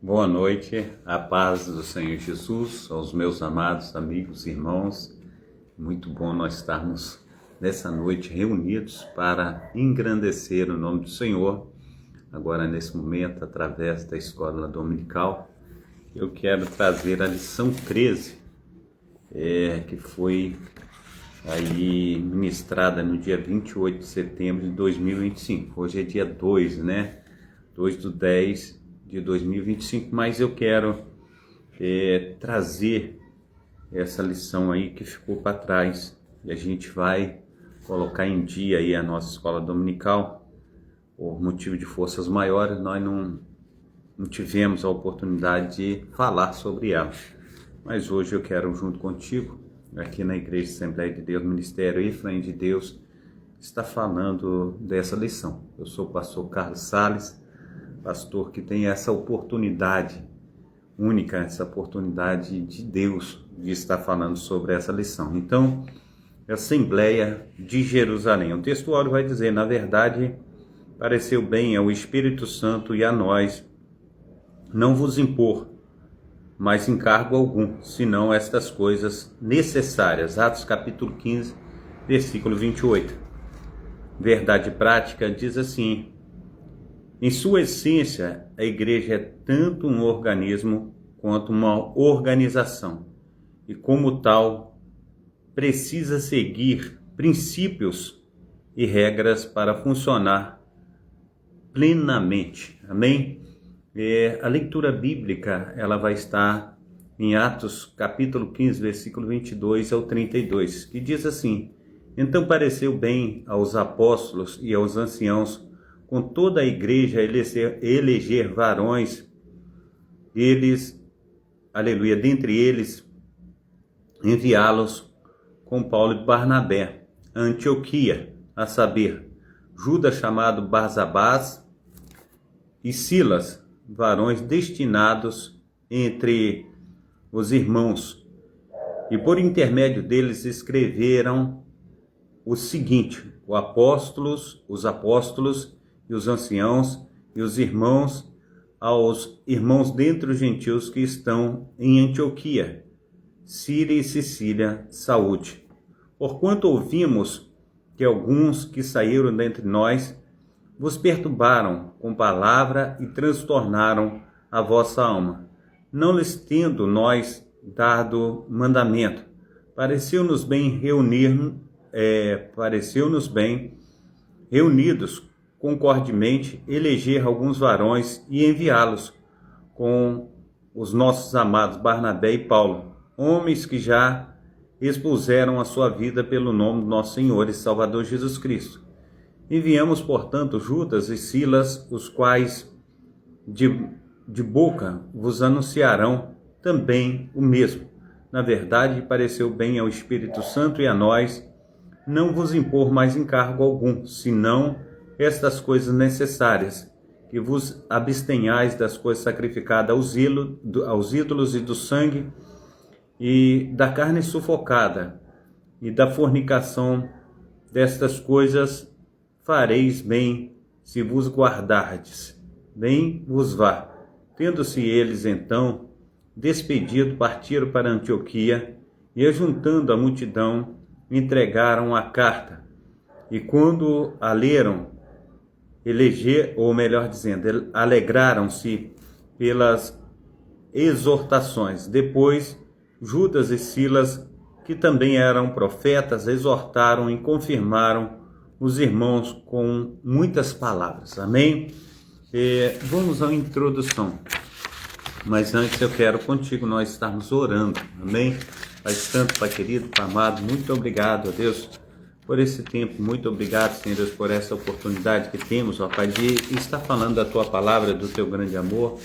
Boa noite, a paz do Senhor Jesus, aos meus amados amigos e irmãos. Muito bom nós estarmos nessa noite reunidos para engrandecer o nome do Senhor. Agora, nesse momento, através da escola dominical, eu quero trazer a lição 13, que foi aí ministrada no dia 28 de setembro de 2025. Hoje é dia 2, né? 2/10 de 2025, mas eu quero trazer essa lição aí que ficou para trás, e a gente vai colocar em dia aí a nossa escola dominical. Por motivo de forças maiores, nós não tivemos a oportunidade de falar sobre ela, mas hoje eu quero, junto contigo, aqui na Igreja Assembleia de Deus, Ministério Efraim de Deus, estar falando dessa lição. Eu sou o pastor Carlos Salles, pastor que tem essa oportunidade única, essa oportunidade de Deus de estar falando sobre essa lição. Então, Assembleia de Jerusalém. O textuário vai dizer: na verdade, pareceu bem ao Espírito Santo e a nós não vos impor mais encargo algum, senão estas coisas necessárias. Atos capítulo 15, versículo 28. Verdade prática diz assim: em sua essência, a igreja é tanto um organismo quanto uma organização, e como tal, precisa seguir princípios e regras para funcionar plenamente. Amém? A leitura bíblica ela vai estar em Atos capítulo 15, versículo 22 ao 32, que diz assim: então pareceu bem aos apóstolos e aos anciãos com toda a igreja eleger varões, dentre eles, enviá-los com Paulo e Barnabé a Antioquia, a saber, Judas chamado Barsabás e Silas, varões destinados entre os irmãos, e por intermédio deles escreveram o seguinte: os apóstolos e os anciãos e os irmãos aos irmãos dentre os gentios que estão em Antioquia, Síria e Sicília, saúde. Porquanto ouvimos que alguns que saíram dentre nós vos perturbaram com palavra e transtornaram a vossa alma, não lhes tendo nós dado mandamento. Pareceu-nos bem reunidos concordemente, eleger alguns varões e enviá-los com os nossos amados Barnabé e Paulo, homens que já expuseram a sua vida pelo nome do nosso Senhor e Salvador Jesus Cristo. Enviamos, portanto, Judas e Silas, os quais de boca vos anunciarão também o mesmo. Na verdade, pareceu bem ao Espírito Santo e a nós não vos impor mais encargo algum, senão estas coisas necessárias, que vos abstenhais das coisas sacrificadas aos ídolos e do sangue, e da carne sufocada, e da fornicação. Destas coisas fareis bem se vos guardardes. Bem vos vá. Tendo-se eles, então, despedido, partiram para Antioquia, e, ajuntando a multidão, entregaram a carta. E quando a leram, alegraram-se pelas exortações. Depois, Judas e Silas, que também eram profetas, exortaram e confirmaram os irmãos com muitas palavras. Amém? Vamos à introdução. Mas antes eu quero contigo nós estarmos orando. Amém? Pai Santo, Pai querido, Pai amado, muito obrigado, ó Deus, por esse tempo. Muito obrigado, Senhor Deus, por essa oportunidade que temos, ó Pai, de estar falando da Tua palavra, do Teu grande amor.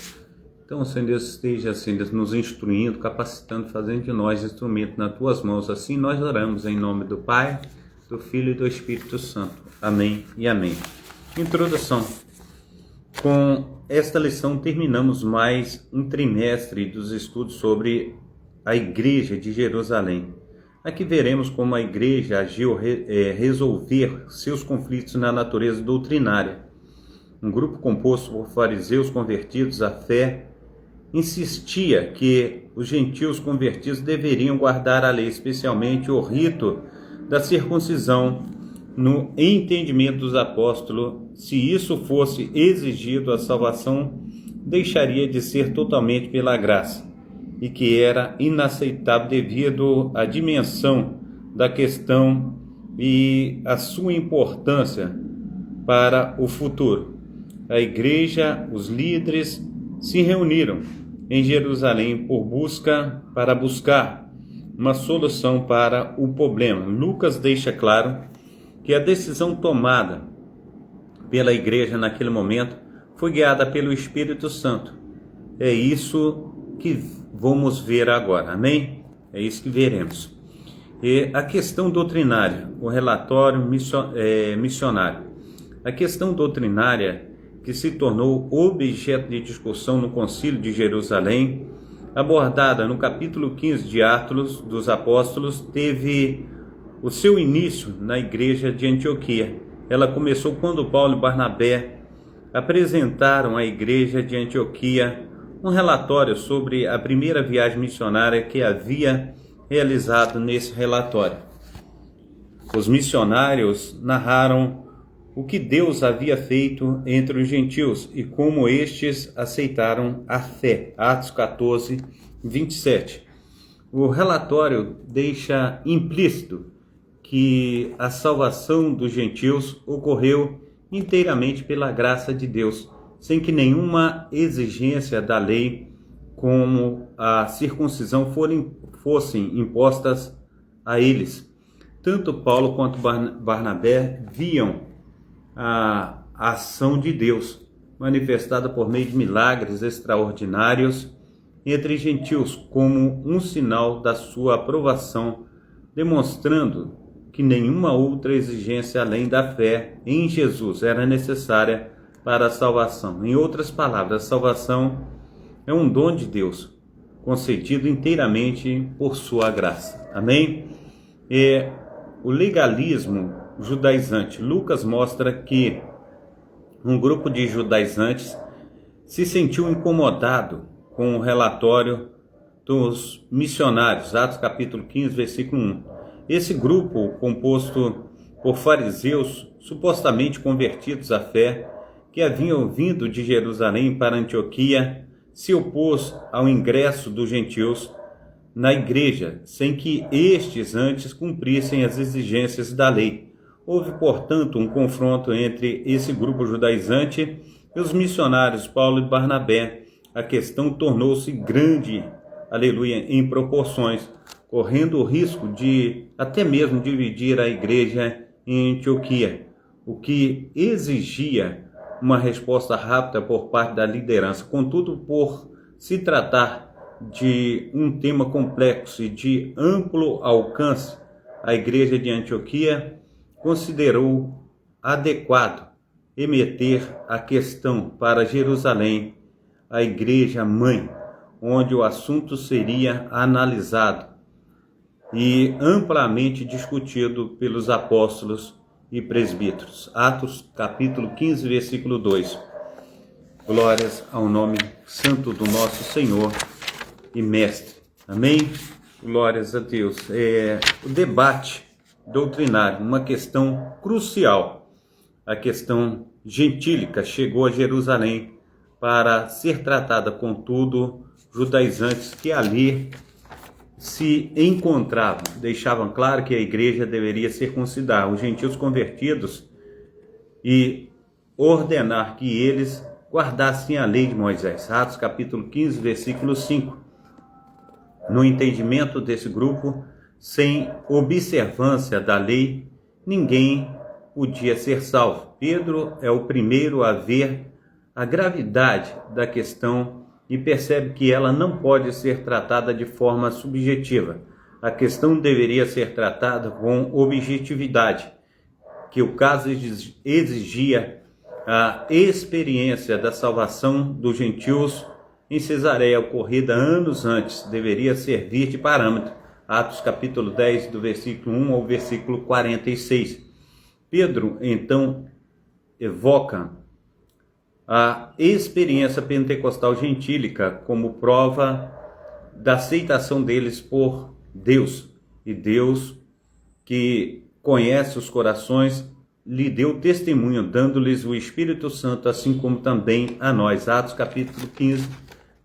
Então, Senhor Deus, esteja, Senhor Deus, nos instruindo, capacitando, fazendo de nós instrumento nas Tuas mãos. Assim nós oramos em nome do Pai, do Filho e do Espírito Santo. Amém e amém. Introdução. Com esta lição terminamos mais um trimestre dos estudos sobre a Igreja de Jerusalém. Aqui veremos como a igreja agiu resolver seus conflitos na natureza doutrinária. Um grupo composto por fariseus convertidos à fé insistia que os gentios convertidos deveriam guardar a lei, especialmente o rito da circuncisão. No entendimento dos apóstolos, se isso fosse exigido, a salvação deixaria de ser totalmente pela graça, e que era inaceitável devido à dimensão da questão e a sua importância para o futuro. A igreja, os líderes se reuniram em Jerusalém para buscar uma solução para o problema. Lucas deixa claro que a decisão tomada pela igreja naquele momento foi guiada pelo Espírito Santo. É isso que vamos ver agora, amém? É isso que veremos. E a questão doutrinária, o relatório missionário. A questão doutrinária que se tornou objeto de discussão no Concílio de Jerusalém, abordada no capítulo 15 de Atos dos Apóstolos, teve o seu início na igreja de Antioquia. Ela começou quando Paulo e Barnabé apresentaram à igreja de Antioquia um relatório sobre a primeira viagem missionária que havia realizado nesse relatório. Os missionários narraram o que Deus havia feito entre os gentios e como estes aceitaram a fé. Atos 14, 27. O relatório deixa implícito que a salvação dos gentios ocorreu inteiramente pela graça de Deus, sem que nenhuma exigência da lei, como a circuncisão, fossem impostas a eles. Tanto Paulo quanto Barnabé viam a ação de Deus manifestada por meio de milagres extraordinários entre gentios como um sinal da sua aprovação, demonstrando que nenhuma outra exigência além da fé em Jesus era necessária para a salvação. Em outras palavras, a salvação é um dom de Deus, concedido inteiramente por sua graça. Amém? O legalismo judaizante. Lucas mostra que um grupo de judaizantes se sentiu incomodado com o relatório dos missionários, Atos capítulo 15, versículo 1. Esse grupo, composto por fariseus supostamente convertidos à fé, que haviam vindo de Jerusalém para Antioquia, se opôs ao ingresso dos gentios na igreja, sem que estes antes cumprissem as exigências da lei. Houve, portanto, um confronto entre esse grupo judaizante e os missionários Paulo e Barnabé. A questão tornou-se grande, aleluia, em proporções, correndo o risco de até mesmo dividir a igreja em Antioquia, o que exigia uma resposta rápida por parte da liderança. Contudo, por se tratar de um tema complexo e de amplo alcance, a igreja de Antioquia considerou adequado remeter a questão para Jerusalém, a igreja mãe, onde o assunto seria analisado e amplamente discutido pelos apóstolos e presbíteros. Atos capítulo 15, versículo 2. Glórias ao nome santo do nosso Senhor e Mestre. Amém? Glórias a Deus. O debate doutrinário, uma questão crucial, a questão gentílica, chegou a Jerusalém para ser tratada, contudo, judaizantes que ali se encontravam deixavam claro que a igreja deveria circuncidar os gentios convertidos e ordenar que eles guardassem a lei de Moisés. Atos capítulo 15, versículo 5. No entendimento desse grupo, sem observância da lei, ninguém podia ser salvo. Pedro é o primeiro a ver a gravidade da questão e percebe que ela não pode ser tratada de forma subjetiva. A questão deveria ser tratada com objetividade, que o caso exigia a experiência da salvação dos gentios em Cesareia, ocorrida anos antes, deveria servir de parâmetro. Atos capítulo 10, do versículo 1 ao versículo 46. Pedro, então, evoca a experiência pentecostal gentílica como prova da aceitação deles por Deus. E Deus, que conhece os corações, lhe deu testemunho, dando-lhes o Espírito Santo, assim como também a nós. Atos capítulo 15,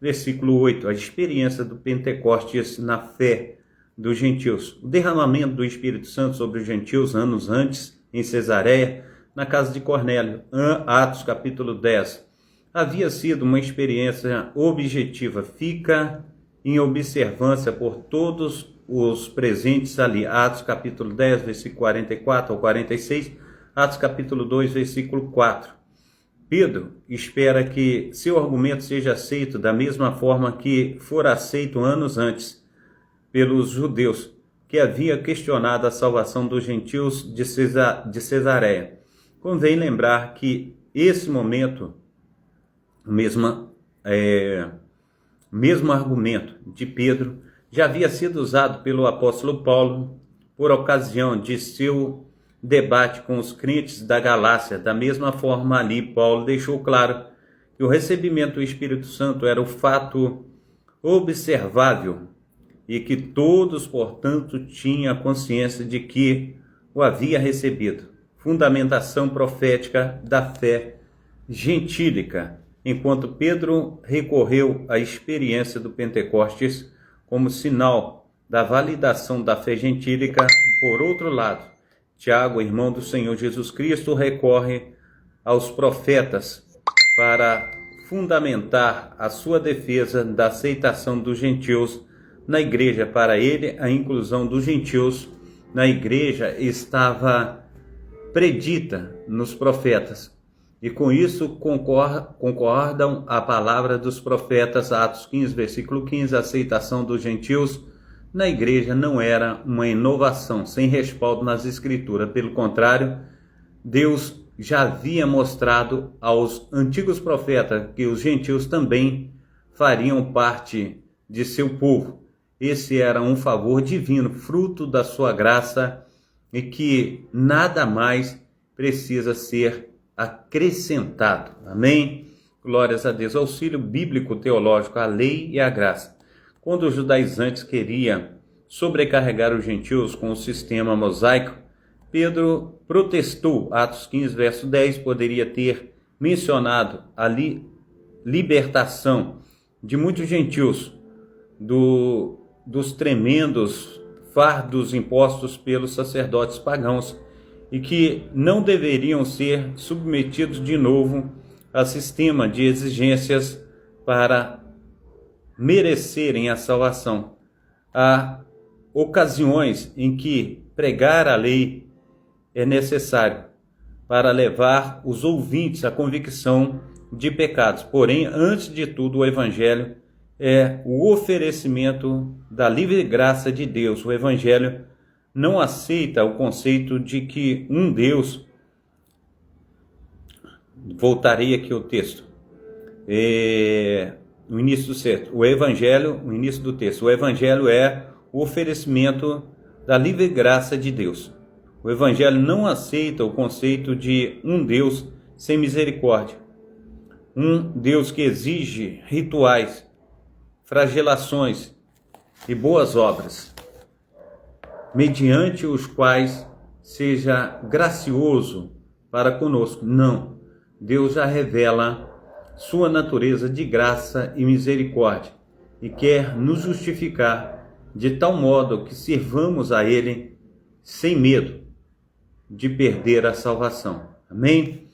versículo 8. A experiência do Pentecostes na fé dos gentios. O derramamento do Espírito Santo sobre os gentios anos antes, em Cesareia, na casa de Cornélio. Atos capítulo 10. Havia sido uma experiência objetiva. Fica em observância por todos os presentes ali. Atos capítulo 10, versículo 44 ao 46. Atos capítulo 2, versículo 4. Pedro espera que seu argumento seja aceito da mesma forma que fora aceito anos antes pelos judeus, que havia questionado a salvação dos gentios de Cesareia. Convém lembrar que esse momento, o mesmo argumento de Pedro, já havia sido usado pelo apóstolo Paulo por ocasião de seu debate com os crentes da Galácia. Da mesma forma, ali Paulo deixou claro que o recebimento do Espírito Santo era o fato observável e que todos, portanto, tinham consciência de que o havia recebido. Fundamentação profética da fé gentílica. Enquanto Pedro recorreu à experiência do Pentecostes como sinal da validação da fé gentílica, por outro lado, Tiago, irmão do Senhor Jesus Cristo, recorre aos profetas para fundamentar a sua defesa da aceitação dos gentios na igreja. Para ele, a inclusão dos gentios na igreja estava predita nos profetas. E com isso concordam a palavra dos profetas. Atos 15, versículo 15, a aceitação dos gentios na igreja não era uma inovação sem respaldo nas escrituras. Pelo contrário, Deus já havia mostrado aos antigos profetas que os gentios também fariam parte de seu povo. Esse era um favor divino, fruto da sua graça, e que nada mais precisa ser acrescentado. Amém? Glórias a Deus. Auxílio bíblico teológico, a lei e a graça. Quando os judaizantes queriam sobrecarregar os gentios com o sistema mosaico, Pedro protestou. Atos 15, verso 10, poderia ter mencionado a libertação de muitos gentios dos tremendos fardos impostos pelos sacerdotes pagãos e que não deveriam ser submetidos de novo a sistema de exigências para merecerem a salvação. Há ocasiões em que pregar a lei é necessário para levar os ouvintes à convicção de pecados. Porém, antes de tudo, o Evangelho é o oferecimento da livre graça de Deus. O Evangelho não aceita o conceito de que um Deus... Voltarei aqui ao texto. O início do texto. O início do texto. O Evangelho é o oferecimento da livre graça de Deus. O Evangelho não aceita o conceito de um Deus sem misericórdia. Um Deus que exige rituais, flagelações e boas obras, mediante os quais seja gracioso para conosco. Não. Deus já revela sua natureza de graça e misericórdia e quer nos justificar de tal modo que sirvamos a Ele sem medo de perder a salvação. Amém?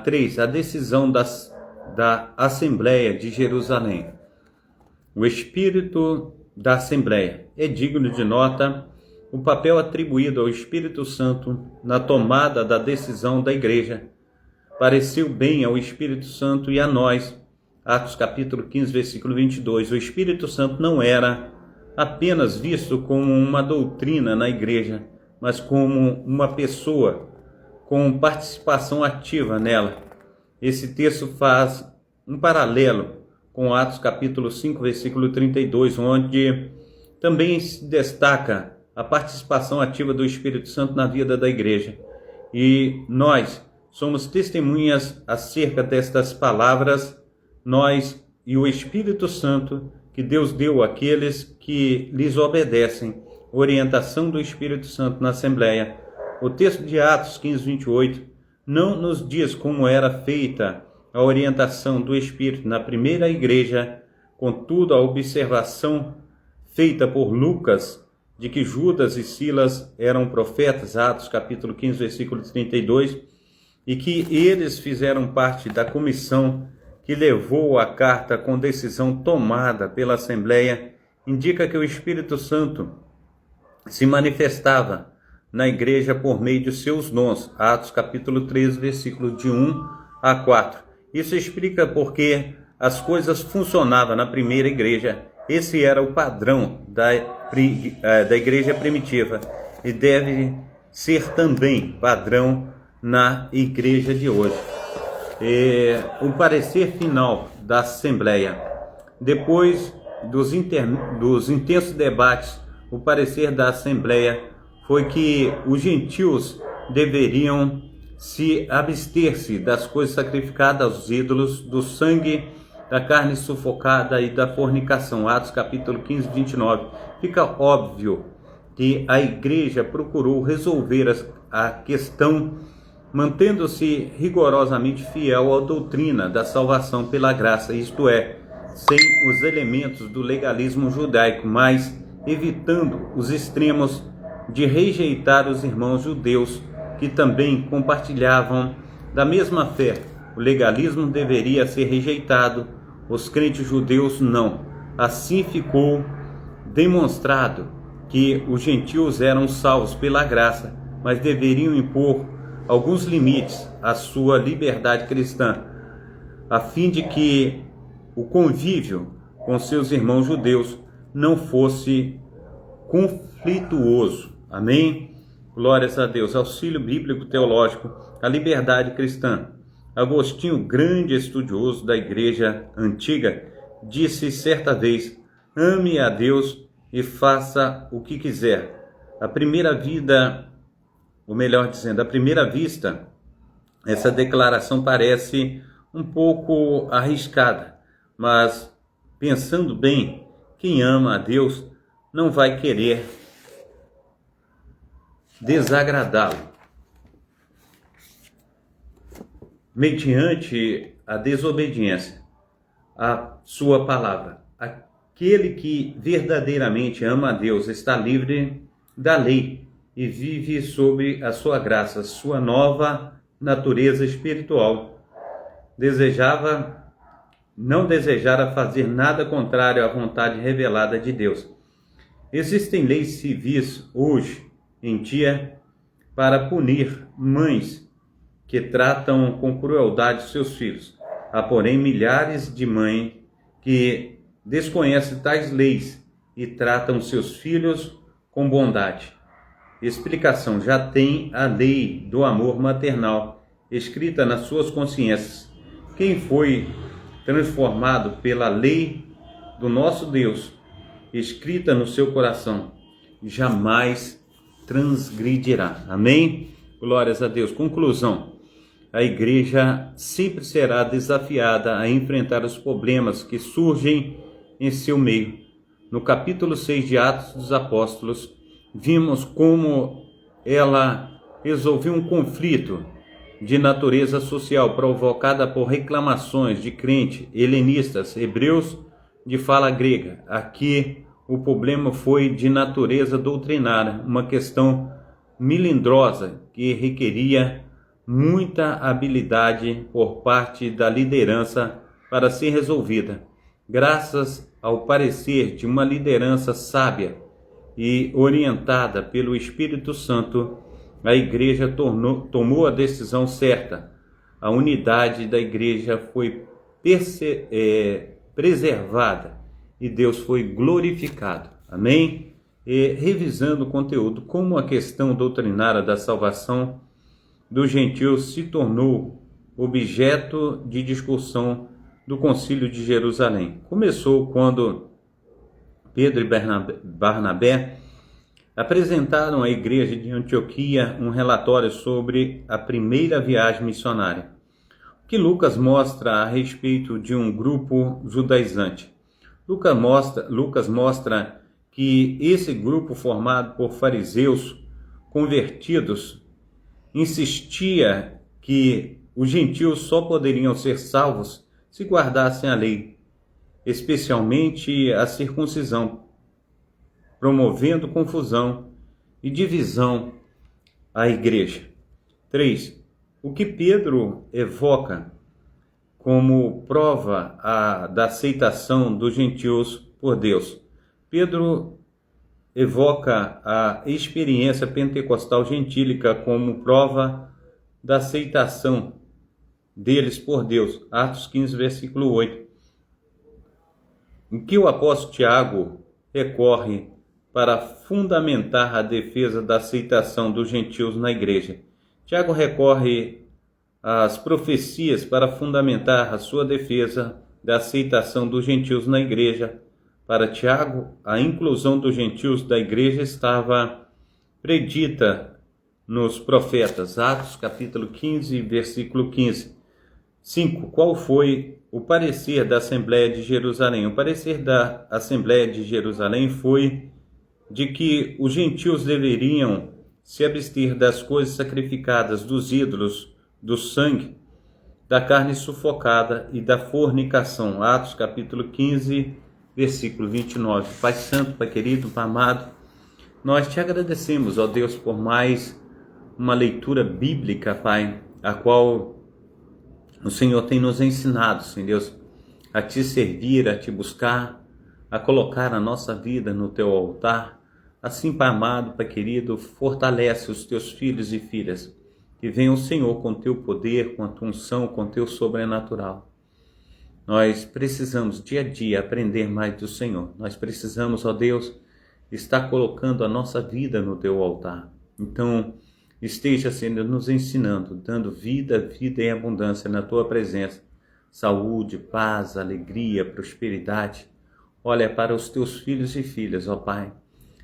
3. A decisão da Assembleia de Jerusalém. O espírito da Assembleia. É digno de nota o papel atribuído ao Espírito Santo na tomada da decisão da igreja. Pareceu bem ao Espírito Santo e a nós. Atos capítulo 15, versículo 22. O Espírito Santo não era apenas visto como uma doutrina na igreja, mas como uma pessoa com participação ativa nela. Esse texto faz um paralelo com Atos capítulo 5, versículo 32, onde também se destaca a participação ativa do Espírito Santo na vida da igreja. E nós somos testemunhas acerca destas palavras, nós e o Espírito Santo que Deus deu àqueles que lhes obedecem, orientação do Espírito Santo na Assembleia. O texto de Atos 15, 28 não nos diz como era feita a orientação do Espírito na primeira igreja, contudo a observação feita por Lucas de que Judas e Silas eram profetas, Atos capítulo 15, versículo 32, e que eles fizeram parte da comissão que levou a carta com decisão tomada pela Assembleia, indica que o Espírito Santo se manifestava na igreja por meio de seus dons, Atos capítulo 13, versículo de 1 a 4. Isso explica porque as coisas funcionavam na primeira igreja. Esse era o padrão da igreja primitiva e deve ser também padrão na igreja de hoje. O parecer final da Assembleia. Depois dos intensos debates, o parecer da Assembleia foi que os gentios deveriam se abster-se das coisas sacrificadas aos ídolos, do sangue, da carne sufocada e da fornicação. Atos capítulo 15, 29. Fica óbvio que a igreja procurou resolver a questão mantendo-se rigorosamente fiel à doutrina da salvação pela graça, isto é, sem os elementos do legalismo judaico, mas evitando os extremos de rejeitar os irmãos judeus que também compartilhavam da mesma fé. O legalismo deveria ser rejeitado, os crentes judeus não. Assim ficou demonstrado que os gentios eram salvos pela graça, mas deveriam impor alguns limites à sua liberdade cristã, a fim de que o convívio com seus irmãos judeus não fosse conflituoso. Amém? Glórias a Deus. Auxílio bíblico teológico, a liberdade cristã. Agostinho, grande estudioso da igreja antiga, disse certa vez: ame a Deus e faça o que quiser. À primeira vista, essa declaração parece um pouco arriscada, mas pensando bem, quem ama a Deus não vai querer desagradá-lo. Mediante a desobediência à sua palavra, aquele que verdadeiramente ama a Deus está livre da lei e vive sob a sua graça, sua nova natureza espiritual. Não desejara fazer nada contrário à vontade revelada de Deus. Existem leis civis hoje em dia para punir mães que tratam com crueldade seus filhos. Há, porém, milhares de mães que desconhecem tais leis e tratam seus filhos com bondade. Explicação: já tem a lei do amor maternal escrita nas suas consciências. Quem foi transformado pela lei do nosso Deus, escrita no seu coração, jamais transgredirá. Amém? Glórias a Deus. Conclusão: a igreja sempre será desafiada a enfrentar os problemas que surgem em seu meio. No capítulo 6 de Atos dos Apóstolos, vimos como ela resolveu um conflito de natureza social provocada por reclamações de crentes helenistas, hebreus de fala grega. Aqui o problema foi de natureza doutrinária, uma questão melindrosa que requeria muita habilidade por parte da liderança para ser resolvida. Graças ao parecer de uma liderança sábia e orientada pelo Espírito Santo, a igreja tomou a decisão certa. A unidade da igreja foi preservada e Deus foi glorificado. Amém? Revisando o conteúdo, como a questão doutrinária da salvação dos gentios se tornou objeto de discussão do Concílio de Jerusalém. Começou quando Pedro e Barnabé apresentaram à igreja de Antioquia um relatório sobre a primeira viagem missionária, que Lucas mostra a respeito de um grupo judaizante. Lucas mostra que esse grupo formado por fariseus convertidos insistia que os gentios só poderiam ser salvos se guardassem a lei, especialmente a circuncisão, promovendo confusão e divisão à igreja. 3. O que Pedro evoca como prova da aceitação dos gentios por Deus. Pedro evoca a experiência pentecostal gentílica como prova da aceitação deles por Deus. Atos 15, versículo 8. Em que o apóstolo Tiago recorre para fundamentar a defesa da aceitação dos gentios na igreja. Tiago recorre às profecias para fundamentar a sua defesa da aceitação dos gentios na igreja. Para Tiago, a inclusão dos gentios da igreja estava predita nos profetas. Atos capítulo 15, versículo 15. 5. Qual foi o parecer da Assembleia de Jerusalém? O parecer da Assembleia de Jerusalém foi de que os gentios deveriam se abster das coisas sacrificadas, dos ídolos, do sangue, da carne sufocada e da fornicação. Atos capítulo 15, versículo 29. Pai Santo, Pai querido, Pai amado, nós te agradecemos, ó Deus, por mais uma leitura bíblica, Pai, a qual o Senhor tem nos ensinado, Senhor Deus, a te servir, a te buscar, a colocar a nossa vida no teu altar. Assim, Pai amado, Pai querido, fortalece os teus filhos e filhas, que venha o Senhor com teu poder, com a tua unção, com teu sobrenatural. Nós precisamos dia a dia aprender mais do Senhor. Nós precisamos, ó Deus, estar colocando a nossa vida no teu altar. Então, esteja, Senhor, nos ensinando, dando vida em abundância na tua presença. Saúde, paz, alegria, prosperidade. Olha para os teus filhos e filhas, ó Pai.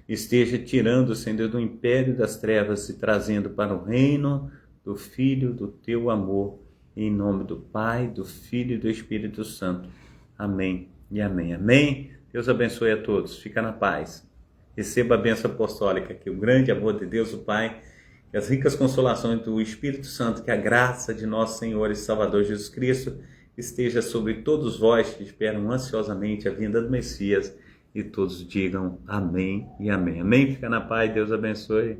Esteja tirando, Senhor, do império das trevas e trazendo para o reino do Filho do teu amor. Em nome do Pai, do Filho e do Espírito Santo. Amém e amém. Amém. Deus abençoe a todos. Fica na paz. Receba a bênção apostólica, que o grande amor de Deus, o Pai, que as ricas consolações do Espírito Santo, que a graça de nosso Senhor e Salvador Jesus Cristo esteja sobre todos vós que esperam ansiosamente a vinda do Messias, e todos digam amém e amém. Amém. Fica na paz. Deus abençoe.